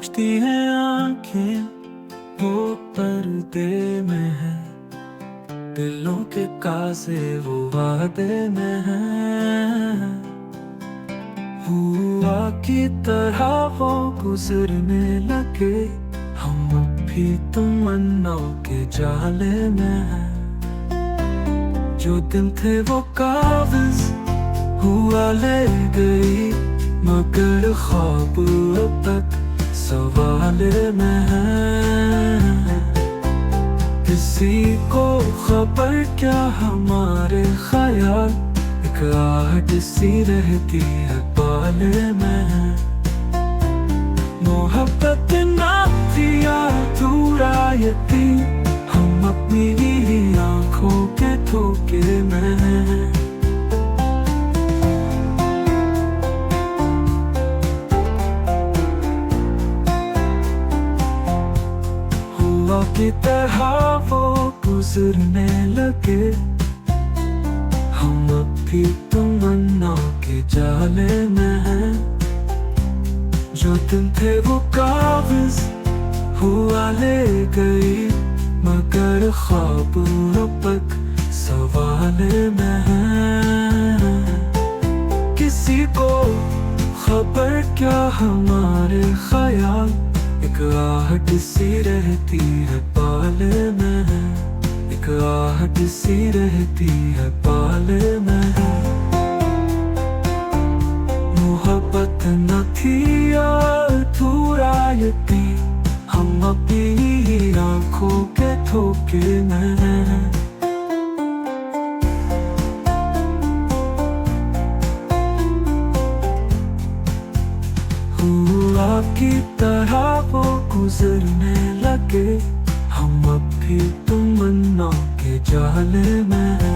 सोचती हैं आंखें वो पर्दे में है, दिलों के कासे वो वादे में है। हुआ की तरह वो गुजरने लगे, हम भी तमन्नाओं के जाले में हैं। जो दिन थे वो कागज हुआ ले गई, मगर ख्वाब अब तक सवाल में है। किसी को खबर क्या हमारे ख्याल, एक आहट सी रहती है बाल में। मोहब्बत ना थी अधूरा यतीम, हम अपनी ही आंखों के धोखे में हैं। हुआ की तरह वो गुजरने लगे, हम अब भी तमन्ना के जाले में हैं। जो दिन थे वो कागज हुआ ले गई, मगर ख्वाब अब तक सवाल में है। किसी को खबर क्या हमारे ख्याल, एक आहट सी रहती है बाल में है। एक आहट सी रहती है बाल में है। मोहब्बत न थी अधूरा यतीम, हम अपनी ही आंखों के धोखे में हैं। हुआ की तरह वो गुजरने लगे, हम अब भी तमन्ना के जाले में हैं।